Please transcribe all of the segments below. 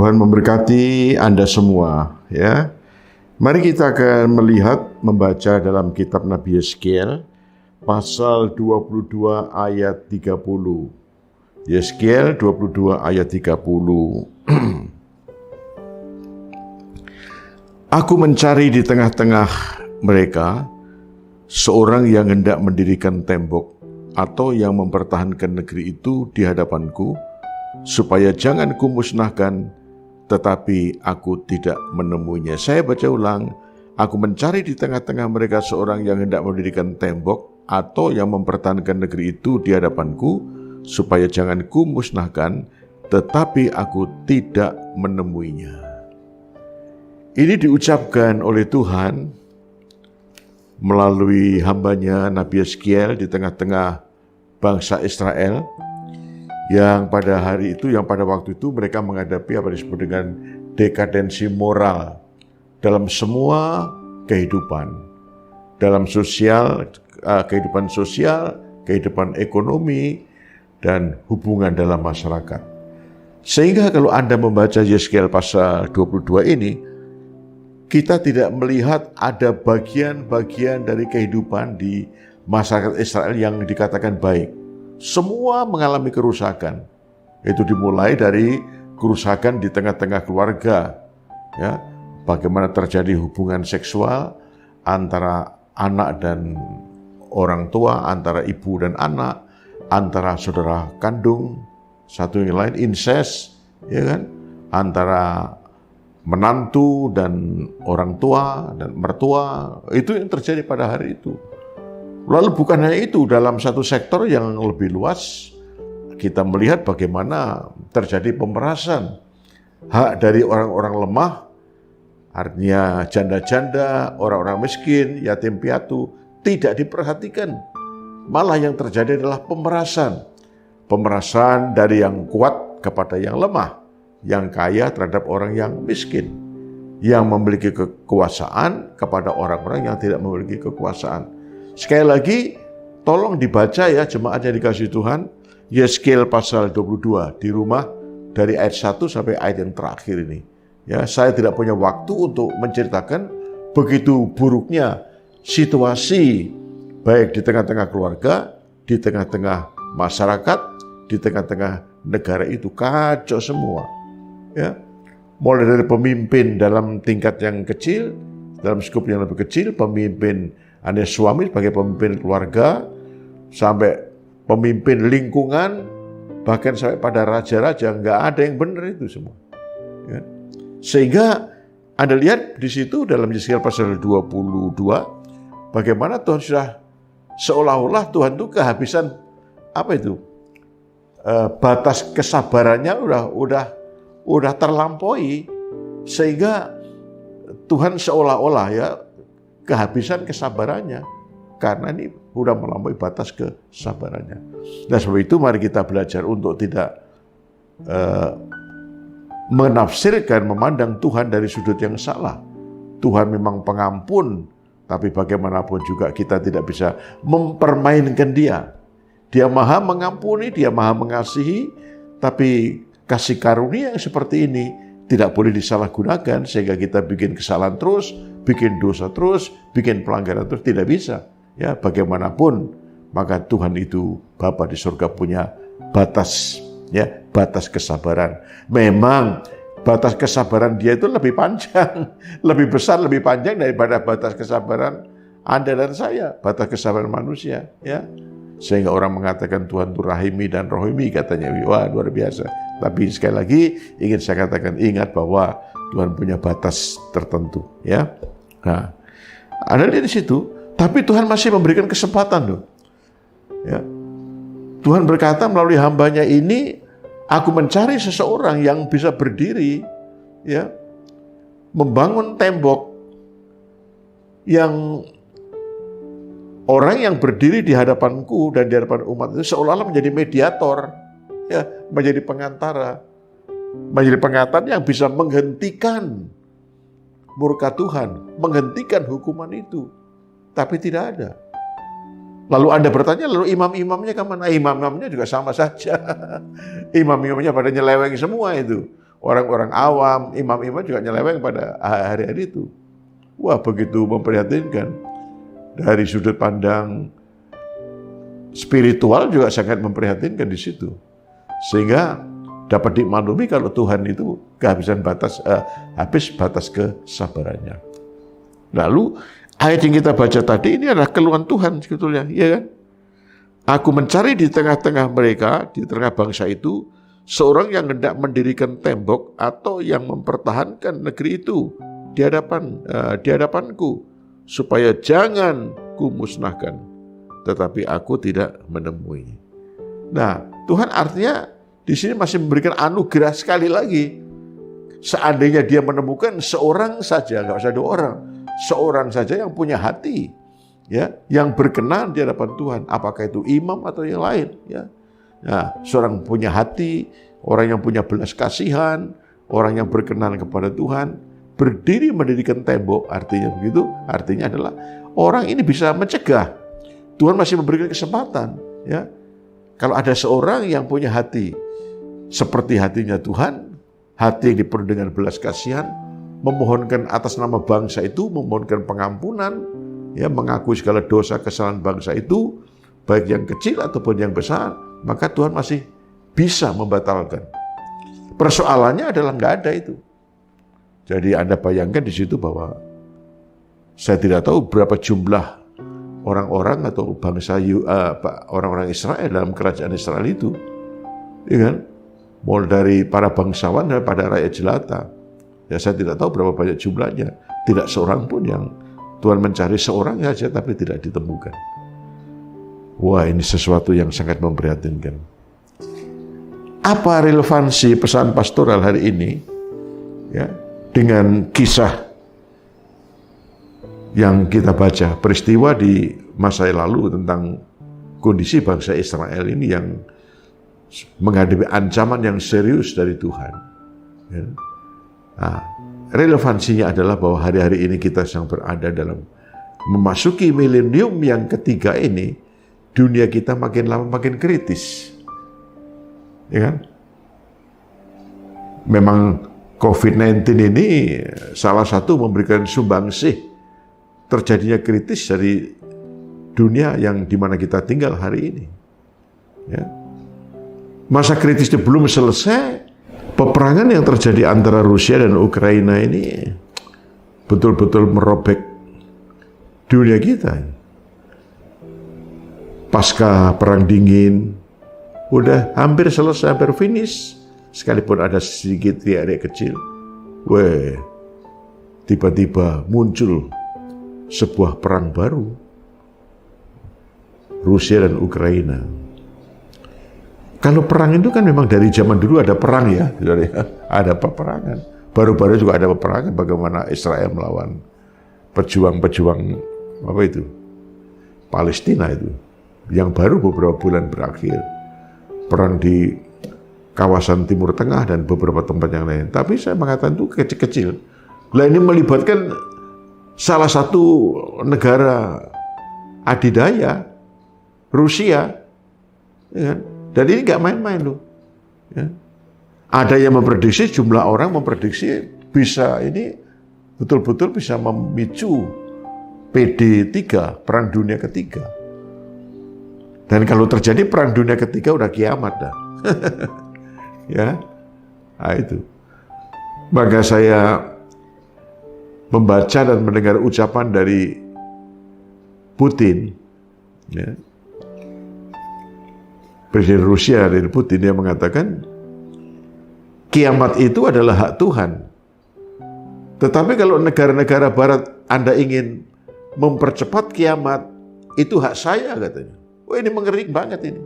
Tuhan memberkati Anda semua, ya. Mari kita akan membaca dalam kitab Nabi Yeskiel pasal 22 ayat 30. Yeskiel 22 ayat 30. Aku mencari di tengah-tengah mereka seorang yang hendak mendirikan tembok atau yang mempertahankan negeri itu di hadapanku, supaya jangan kumusnahkan, tetapi aku tidak menemuinya. Saya baca ulang. Aku mencari di tengah-tengah mereka seorang yang hendak mendirikan tembok atau yang mempertahankan negeri itu di hadapanku, supaya jangan kumusnahkan, tetapi aku tidak menemuinya. Ini diucapkan oleh Tuhan melalui hambanya Nabi Yeskiel di tengah-tengah bangsa Israel yang pada hari itu, yang pada waktu itu mereka menghadapi apa disebut dengan dekadensi moral dalam semua kehidupan, dalam kehidupan sosial, kehidupan ekonomi, dan hubungan dalam masyarakat. Sehingga kalau Anda membaca Yeskiel pasal 22 ini, kita tidak melihat ada bagian-bagian dari kehidupan di masyarakat Israel yang dikatakan baik. Semua mengalami kerusakan. Itu dimulai dari kerusakan di tengah-tengah keluarga. Ya, bagaimana terjadi hubungan seksual antara anak dan orang tua, antara ibu dan anak, antara saudara kandung, satu yang lain, incest, ya kan? Antara menantu dan orang tua dan mertua, itu yang terjadi pada hari itu. Lalu bukan hanya itu, dalam satu sektor yang lebih luas, kita melihat bagaimana terjadi pemerasan hak dari orang-orang lemah, artinya janda-janda, orang-orang miskin, yatim piatu, tidak diperhatikan. Malah yang terjadi adalah pemerasan. Pemerasan dari yang kuat kepada yang lemah, yang kaya terhadap orang yang miskin, yang memiliki kekuasaan kepada orang-orang yang tidak memiliki kekuasaan. Sekali lagi, tolong dibaca ya jemaat yang dikasihi Tuhan, Yeskiel pasal 22 di rumah dari ayat 1 sampai ayat yang terakhir ini. Ya, saya tidak punya waktu untuk menceritakan begitu buruknya situasi baik di tengah-tengah keluarga, di tengah-tengah masyarakat, di tengah-tengah negara itu kacau semua. Ya, mulai dari pemimpin dalam tingkat yang kecil, dalam skup yang lebih kecil, pemimpin ada suami sebagai pemimpin keluarga, sampai pemimpin lingkungan, bahkan sampai pada raja-raja, nggak ada yang benar itu semua. Ya. Sehingga Anda lihat di situ dalam Yeskiel pasal 22, bagaimana Tuhan sudah seolah-olah Tuhan itu kehabisan apa itu? Batas kesabarannya udah terlampaui, sehingga Tuhan seolah-olah ya kehabisan kesabarannya karena ini udah melampaui batas kesabarannya. Nah, sebab itu mari kita belajar untuk tidak menafsirkan, memandang Tuhan dari sudut yang salah. Tuhan memang pengampun, tapi bagaimanapun juga kita tidak bisa mempermainkan Dia. Dia maha mengampuni, Dia maha mengasihi, tapi kasih karunia yang seperti ini tidak boleh disalahgunakan sehingga kita bikin kesalahan terus, bikin dosa terus, bikin pelanggaran terus, tidak bisa. Ya, bagaimanapun maka Tuhan itu Bapa di surga punya batas, ya, batas kesabaran. Memang batas kesabaran Dia itu lebih panjang, lebih besar, lebih panjang daripada batas kesabaran Anda dan saya, batas kesabaran manusia, ya. Sehingga orang mengatakan Tuhan itu rahimi dan rohimi, katanya. Wah, luar biasa. Tapi sekali lagi ingin saya katakan, ingat bahwa Tuhan punya batas tertentu, ya. Nah, ada di situ, tapi Tuhan masih memberikan kesempatan loh. Ya. Tuhan berkata melalui hambanya ini, aku mencari seseorang yang bisa berdiri, ya, membangun tembok yang orang yang berdiri di hadapanku dan di hadapan umat itu seolah-olah menjadi mediator, ya, menjadi pengantara, menjadi pengantar yang bisa menghentikan murka Tuhan, menghentikan hukuman itu, tapi tidak ada. Lalu Anda bertanya, lalu imam-imamnya kemana? Imam-imamnya juga sama saja. Imam-imamnya pada nyeleweng semua itu. orang-orang awam, imam-imam juga nyeleweng pada hari-hari itu. Wah, begitu memprihatinkan. Dari sudut pandang spiritual juga sangat memprihatinkan di situ. Sehingga dapat dimaklumi kalau Tuhan itu habis batas kesabarannya. Lalu ayat yang kita baca tadi ini adalah keluhan Tuhan sebetulnya, ya kan? Aku mencari di tengah-tengah mereka, di tengah bangsa itu, seorang yang hendak mendirikan tembok atau yang mempertahankan negeri itu di hadapanku, supaya jangan kumusnahkan. Tetapi aku tidak menemui. Nah, Tuhan artinya di sini masih memberikan anugerah sekali lagi. Seandainya dia menemukan seorang saja, nggak usah 2 orang, seorang saja yang punya hati, ya, yang berkenan di hadapan Tuhan, apakah itu imam atau yang lain, ya. Nah, seorang punya hati, orang yang punya belas kasihan, orang yang berkenan kepada Tuhan, berdiri mendirikan tembok, artinya begitu, artinya adalah orang ini bisa mencegah. Tuhan masih memberikan kesempatan, ya. Kalau ada seorang yang punya hati seperti hatinya Tuhan, hati yang dipenuhi dengan belas kasihan, memohonkan atas nama bangsa itu, memohonkan pengampunan, ya, mengakui segala dosa kesalahan bangsa itu, baik yang kecil ataupun yang besar, maka Tuhan masih bisa membatalkan. Persoalannya adalah nggak ada itu. Jadi Anda bayangkan di situ bahwa saya tidak tahu berapa jumlah orang-orang atau bangsa orang-orang Israel dalam kerajaan Israel itu, ya kan? Mulai dari para bangsawan dan pada rakyat jelata. Ya, saya tidak tahu berapa banyak jumlahnya. Tidak seorang pun yang Tuhan mencari seorang saja tapi tidak ditemukan. Wah, ini sesuatu yang sangat memprihatinkan. Apa relevansi pesan pastoral hari ini, ya, dengan kisah yang kita baca, peristiwa di masa lalu tentang kondisi bangsa Israel ini yang menghadapi ancaman yang serius dari Tuhan. Ya. Nah, relevansinya adalah bahwa hari-hari ini kita sedang berada dalam memasuki milenium yang ketiga ini, dunia kita makin lama makin kritis. Ya kan? Memang COVID-19 ini salah satu memberikan sumbangsih terjadinya kritis dari dunia yang dimana kita tinggal hari ini. Ya. Masa kritis itu belum selesai, peperangan yang terjadi antara Rusia dan Ukraina ini betul-betul merobek dunia kita. Pasca Perang Dingin, udah hampir selesai, hampir finish. Sekalipun ada sedikit riak-riak kecil, tiba-tiba muncul sebuah perang baru, Rusia dan Ukraina. Kalau perang itu kan memang dari zaman dulu ada perang, ya, ada peperangan. Baru-baru juga ada peperangan bagaimana Israel melawan pejuang-pejuang Palestina itu. Yang baru beberapa bulan berakhir. Perang di kawasan Timur Tengah dan beberapa tempat yang lain. Tapi saya mengatakan itu kecil-kecil. Lah ini melibatkan salah satu negara adidaya, Rusia, ya kan? Dan ini nggak main-main loh. Ya. Ada yang memprediksi, jumlah orang memprediksi bisa ini betul-betul bisa memicu PD3, Perang Dunia Ketiga. Dan kalau terjadi Perang Dunia Ketiga udah kiamat dah. Ya, nah itu. Maka saya membaca dan mendengar ucapan dari Putin, ya. Presiden Rusia dari Putin, dia mengatakan kiamat itu adalah hak Tuhan. Tetapi kalau negara-negara barat Anda ingin mempercepat kiamat, itu hak saya, katanya. Wah, ini mengerikan banget ini.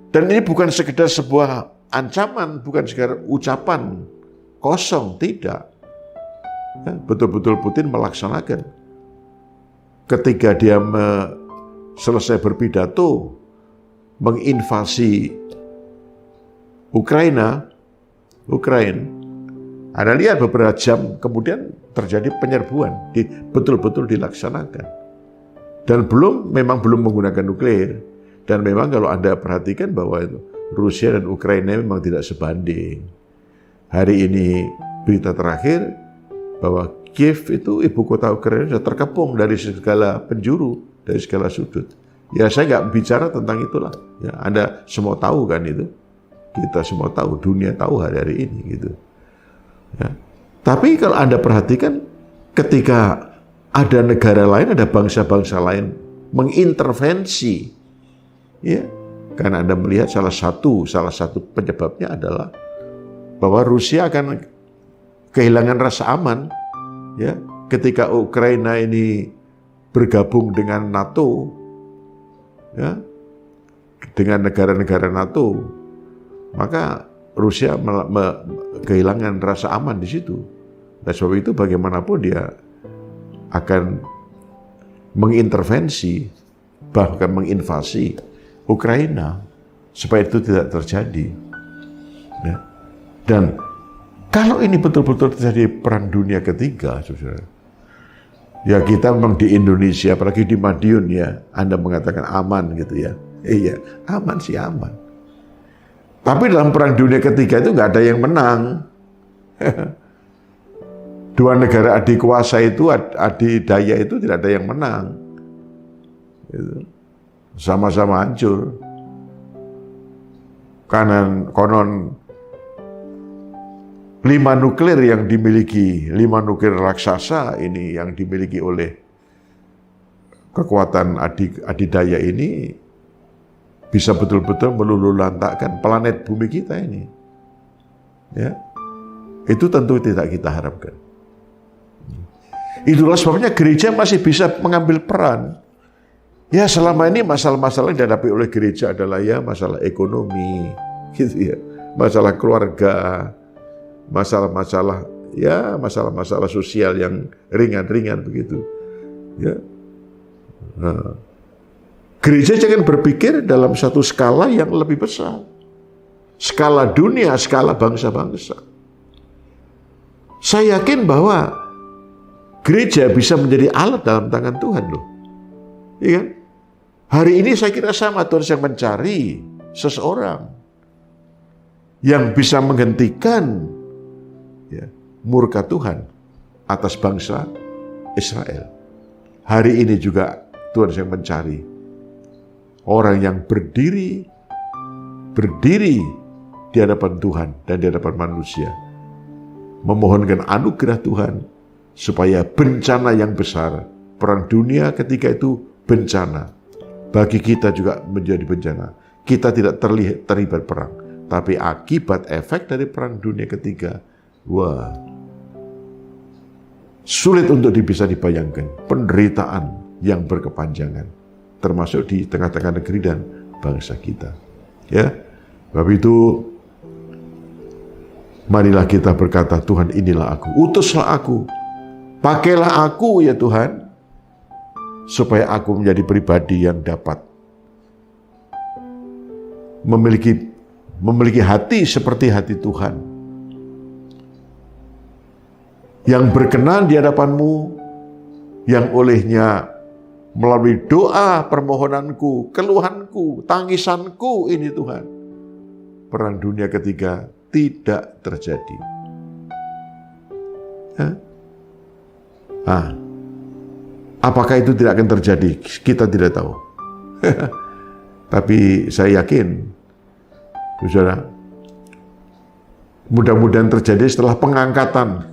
Dan ini bukan sekedar sebuah ancaman, bukan sekedar ucapan kosong, tidak. Ya, betul-betul Putin melaksanakan. Ketika dia selesai berpidato, menginvasi Ukraina, Anda lihat beberapa jam kemudian terjadi penyerbuan, betul-betul dilaksanakan. Dan memang belum menggunakan nuklir. Dan memang kalau Anda perhatikan bahwa itu Rusia dan Ukraina memang tidak sebanding. hari ini berita terakhir bahwa Kiev itu ibu kota Ukraina sudah terkepung dari segala penjuru, dari segala sudut. Ya saya nggak bicara tentang itulah. Ya, Anda semua tahu kan itu. Kita semua tahu, dunia tahu hari ini gitu. Ya. Tapi kalau Anda perhatikan, ketika ada negara lain, ada bangsa-bangsa lain mengintervensi, ya, karena Anda melihat salah satu penyebabnya adalah bahwa Rusia akan kehilangan rasa aman, ya, ketika Ukraina ini bergabung dengan NATO, ya, dengan negara-negara NATO, maka Rusia kehilangan rasa aman di situ. Dan sebab itu bagaimanapun dia akan mengintervensi, bahkan menginvasi Ukraina supaya itu tidak terjadi. Ya. Dan kalau ini betul-betul terjadi perang dunia ketiga, saudara, ya kita memang di Indonesia, apalagi di Madiun ya, Anda mengatakan aman gitu ya. Iya, aman sih aman. Tapi dalam perang dunia ketiga itu nggak ada yang menang. Dua negara adikuasa itu, adidaya itu tidak ada yang menang. Gitu. Sama-sama hancur. Konon 5 nuklir yang dimiliki, 5 nuklir raksasa ini yang dimiliki oleh kekuatan adidaya ini bisa betul-betul meluluhlantakkan planet bumi kita ini. Ya. Itu tentu tidak kita harapkan. Itulah sebabnya gereja masih bisa mengambil peran. Ya selama ini masalah-masalah yang dihadapi oleh gereja adalah ya masalah ekonomi, gitu ya, masalah keluarga, masalah-masalah sosial yang ringan-ringan begitu. Ya. Nah, gereja jangan berpikir dalam satu skala yang lebih besar, skala dunia, skala bangsa-bangsa. Saya yakin bahwa gereja bisa menjadi alat dalam tangan Tuhan loh. Iya kan? Hari ini saya kira sama, Tuhan sedang mencari seseorang yang bisa menghentikan ya, murka Tuhan atas bangsa Israel. Hari ini juga Tuhan sedang mencari orang yang berdiri di hadapan Tuhan dan di hadapan manusia, memohonkan anugerah Tuhan supaya bencana yang besar, perang dunia ketika itu bencana, bagi kita juga menjadi bencana. Kita tidak terlibat perang, tapi akibat efek dari perang dunia ketiga, wah, sulit untuk bisa dibayangkan penderitaan yang berkepanjangan, termasuk di tengah-tengah negeri dan bangsa kita. Ya, sebab itu marilah kita berkata, Tuhan inilah aku, utuslah aku, pakailah aku ya Tuhan, supaya aku menjadi pribadi yang dapat memiliki hati seperti hati Tuhan, yang berkenan di hadapan-Mu, yang olehnya melalui doa, permohonanku, keluhanku, tangisanku ini Tuhan, perang dunia ketiga tidak terjadi. Apakah itu tidak akan terjadi? Kita tidak tahu. Tapi saya yakin, saudara, mudah-mudahan terjadi setelah pengangkatan.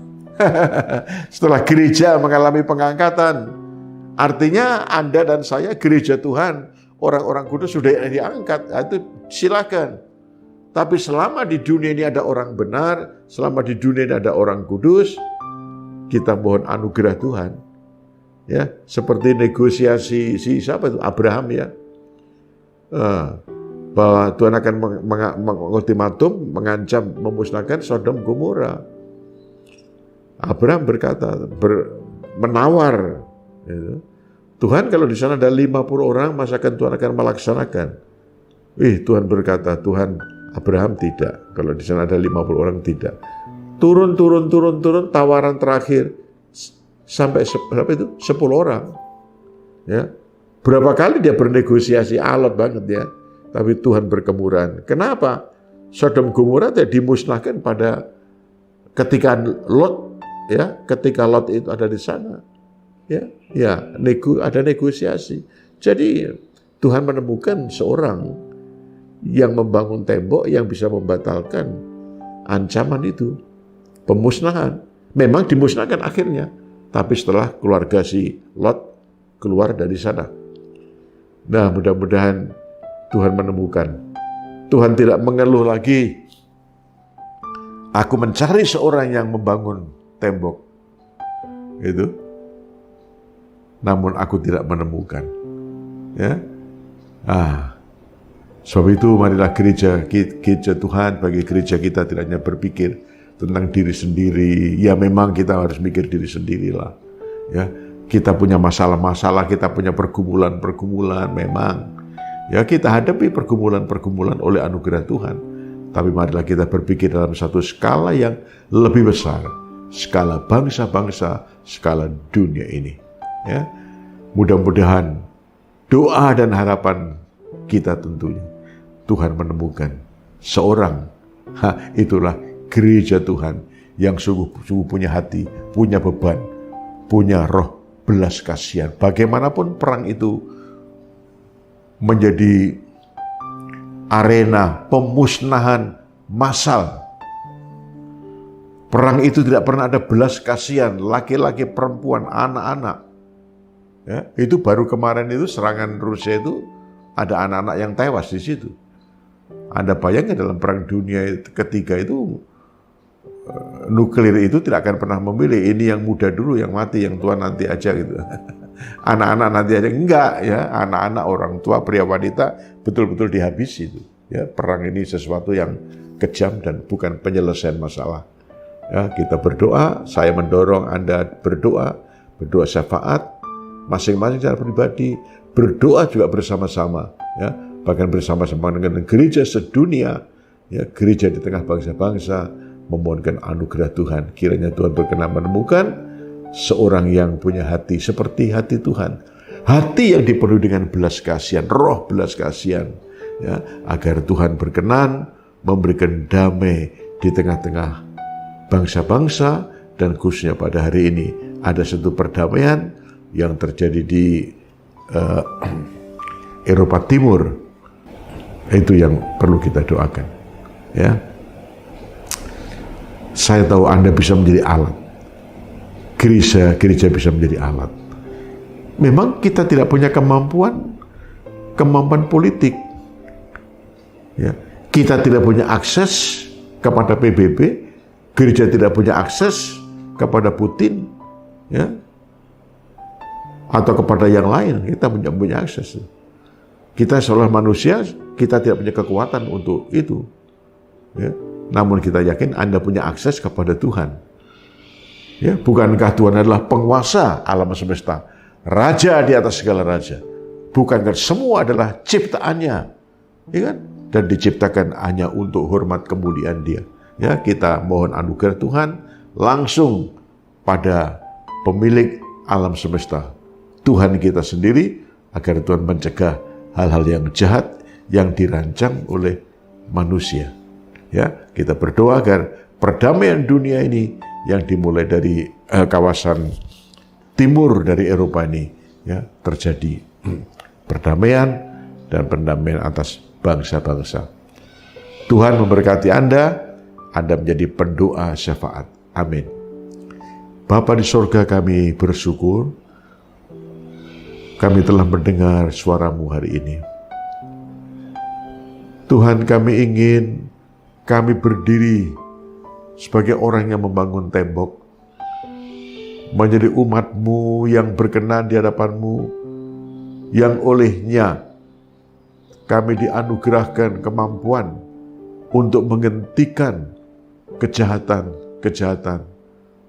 Setelah gereja mengalami pengangkatan. Artinya Anda dan saya, gereja Tuhan, orang-orang kudus sudah diangkat. Itu silakan. Tapi selama di dunia ini ada orang benar, selama di dunia ini ada orang kudus, kita mohon anugerah Tuhan. Ya, seperti negosiasi siapa itu? Abraham ya. Bahwa Tuhan akan mengultimatum, mengancam memusnahkan Sodom Gomora. Abraham berkata, menawar. Gitu. Tuhan kalau di sana ada 50 orang, masakan Tuhan akan melaksanakan. Tuhan berkata, Tuhan Abraham tidak. Kalau di sana ada 50 orang tidak. Turun, tawaran terakhir. Sampai berapa itu? 10 orang. Ya. Berapa kali dia bernegosiasi, alot banget ya. Tapi Tuhan berkemurahan. Kenapa? Sodom Gomora tidak dimusnahkan pada ketika Lot itu ada di sana, ada negosiasi. Jadi Tuhan menemukan seorang yang membangun tembok yang bisa membatalkan ancaman itu, pemusnahan. Memang dimusnahkan akhirnya, tapi setelah keluarga si Lot keluar dari sana. Nah, mudah-mudahan Tuhan menemukan. Tuhan tidak mengeluh lagi. Aku mencari seorang yang membangun tembok. Itu. Namun aku tidak menemukan. Ya. Sebab itu marilah gereja Tuhan, bagi gereja kita tidak hanya berpikir tentang diri sendiri. Ya memang kita harus mikir diri sendirilah. Ya, kita punya masalah-masalah, kita punya pergumulan-pergumulan memang. Ya, kita hadapi pergumulan-pergumulan oleh anugerah Tuhan. Tapi marilah kita berpikir dalam satu skala yang lebih besar. Skala bangsa-bangsa, skala dunia ini. Ya, mudah-mudahan doa dan harapan kita tentunya Tuhan menemukan seorang. Itulah gereja Tuhan yang sungguh-sungguh punya hati, punya beban, punya roh belas kasihan. Bagaimanapun perang itu menjadi arena pemusnahan massal. Perang itu tidak pernah ada belas kasihan, laki-laki, perempuan, anak-anak. Ya, itu baru kemarin itu serangan Rusia itu ada anak-anak yang tewas di situ. Anda bayangkan dalam perang dunia ketiga itu nuklir itu tidak akan pernah memilih ini yang muda dulu yang mati, yang tua nanti aja gitu. Anak-anak nanti aja enggak ya, anak-anak, orang tua, pria, wanita betul-betul dihabisi itu. Ya, perang ini sesuatu yang kejam dan bukan penyelesaian masalah. Ya, kita berdoa, saya mendorong Anda berdoa syafaat masing-masing secara pribadi, berdoa juga bersama-sama ya, bahkan bersama-sama dengan gereja sedunia, ya, gereja di tengah bangsa-bangsa memohonkan anugerah Tuhan. Kiranya Tuhan berkenan menemukan seorang yang punya hati seperti hati Tuhan. Hati yang dipenuhi dengan belas kasihan, roh belas kasihan. Ya, agar Tuhan berkenan memberikan damai di tengah-tengah bangsa-bangsa dan khususnya pada hari ini ada satu perdamaian yang terjadi di Eropa Timur. Itu yang perlu kita doakan. Ya. Saya tahu Anda bisa menjadi alat. Gereja bisa menjadi alat. Memang kita tidak punya kemampuan politik. Ya. Kita tidak punya akses kepada PBB, gereja tidak punya akses kepada Putin, ya, atau kepada yang lain. Kita punya akses. Kita seolah manusia, kita tidak punya kekuatan untuk itu. Ya. Namun kita yakin Anda punya akses kepada Tuhan. Ya, bukankah Tuhan adalah penguasa alam semesta, raja di atas segala raja? Bukankah semua adalah ciptaannya, ya kan? Dan diciptakan hanya untuk hormat kemuliaan Dia. Ya, kita mohon anugerah Tuhan langsung pada pemilik alam semesta, Tuhan kita sendiri, agar Tuhan mencegah hal-hal yang jahat yang dirancang oleh manusia. Ya, kita berdoa agar perdamaian dunia ini yang dimulai dari kawasan timur dari Eropa ini, ya, terjadi perdamaian dan pendamaian atas bangsa-bangsa. Tuhan memberkati Anda menjadi pendoa syafaat. Amin. Bapa di sorga, kami bersyukur kami telah mendengar suara-Mu hari ini. Tuhan, kami berdiri sebagai orang yang membangun tembok, menjadi umat-Mu yang berkenan di hadapan-Mu, yang olehnya kami dianugerahkan kemampuan untuk menghentikan kejahatan,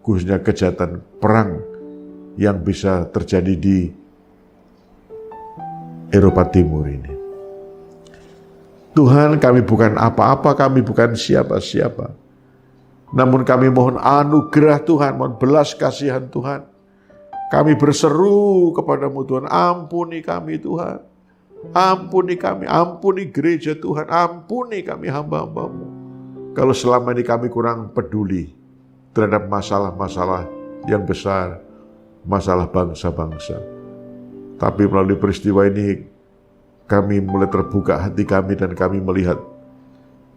khususnya kejahatan perang yang bisa terjadi di Eropa Timur ini. Tuhan, kami bukan apa-apa, kami bukan siapa-siapa. Namun kami mohon anugerah Tuhan, mohon belas kasihan Tuhan. Kami berseru kepadamu Tuhan, ampuni kami Tuhan. Ampuni kami, ampuni gereja Tuhan, ampuni kami hamba-Hambamu. Kalau selama ini kami kurang peduli, terhadap masalah-masalah yang besar, masalah bangsa-bangsa. Tapi melalui peristiwa ini, kami mulai terbuka hati kami dan kami melihat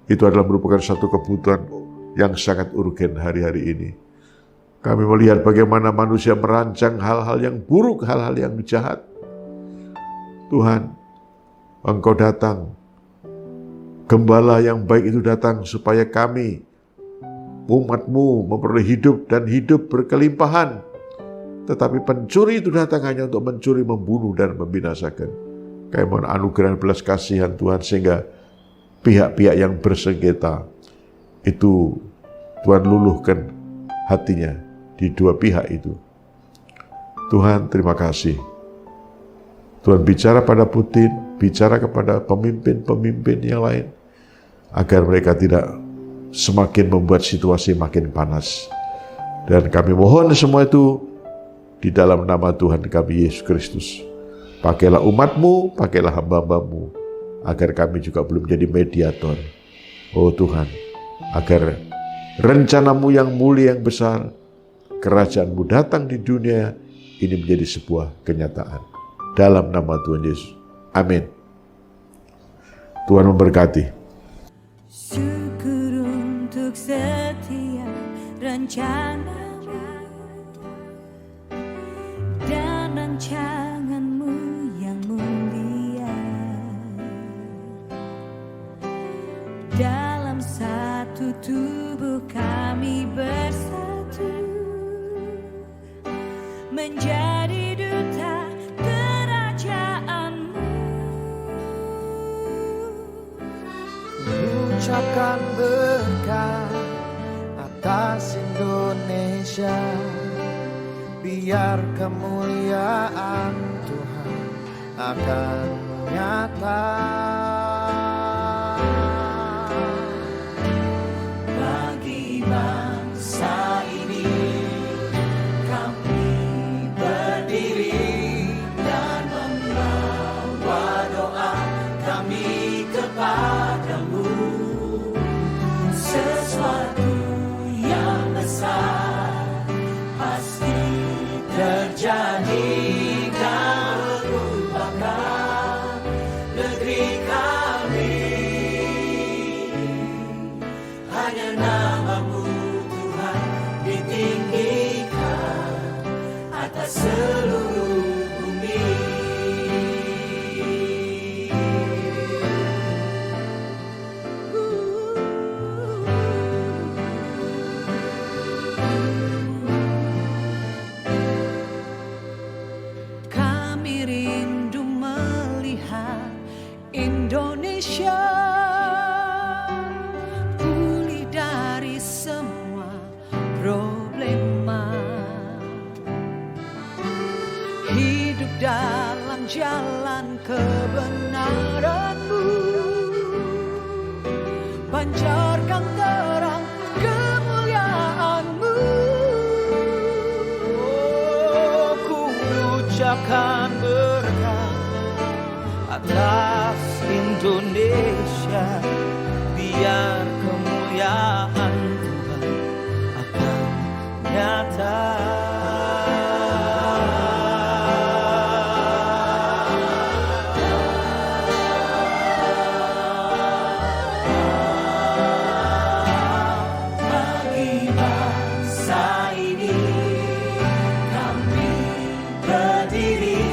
itu adalah merupakan satu kebutuhan yang sangat urgen hari-hari ini. Kami melihat bagaimana manusia merancang hal-hal yang buruk, hal-hal yang jahat. Tuhan, Engkau datang, Gembala yang baik itu datang supaya kami, umat-Mu, memperoleh hidup dan hidup berkelimpahan. Tetapi pencuri itu datang hanya untuk mencuri, membunuh, dan membinasakan. Kami mohon anugerah belas kasihan Tuhan, sehingga pihak-pihak yang bersengketa itu Tuhan luluhkan hatinya di dua pihak itu. Tuhan, terima kasih. Tuhan bicara pada Putin, bicara kepada pemimpin-pemimpin yang lain, agar mereka tidak semakin membuat situasi makin panas. Dan kami mohon semua itu di dalam nama Tuhan kami Yesus Kristus. Pakailah umat-Mu, pakailah hamba-hamba-Mu, agar kami juga belum menjadi mediator. Oh Tuhan, agar rencana-Mu yang mulia, yang besar, kerajaan-Mu datang di dunia ini menjadi sebuah kenyataan. Dalam nama Tuhan Yesus. Amin. Tuhan memberkati. Syukur untuk setiap rencana-Mu dan rancangan-Mu yang mulia. Dalam satu tubuh kami bersatu, menjadi duta kerajaan-Mu. Ucapkan berkat atas Indonesia, biar kemuliaan Tuhan akan nyata. Bagi bangsa ini kami berdiri dan membawa doa kami kepada-Mu. Sesuatu yang besar pasti terjadi dan merupakan negeri kami. Hanya nama-Mu Tuhan ditinggikan atas seluruh bumi. Kami rindu melihat Indonesia pulih dari semua problema, hidup dalam jalan kebenaran-Mu, pancarkan terang kemuliaan-Mu. Oh, ku ucapkan berkat atas Indonesia, biar kemuliaan Tuhan akan nyata. Bagi bangsa ini kami berdiri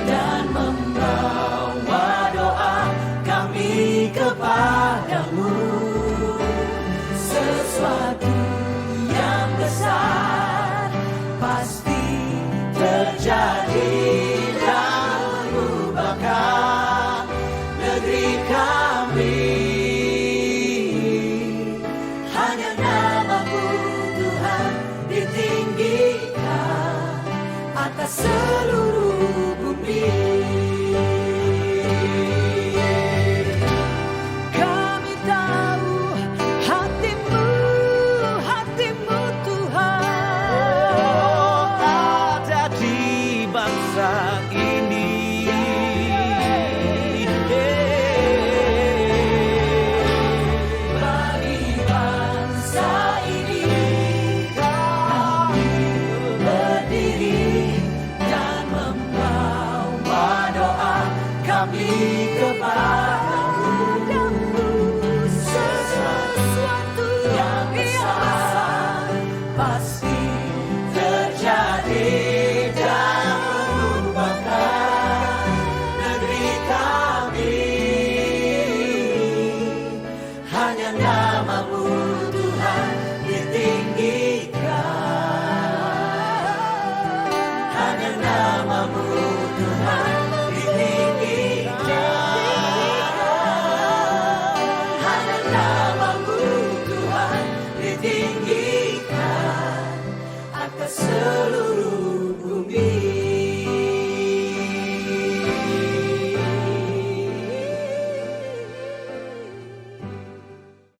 dan membawa doa kami kepada-Mu. kepadamu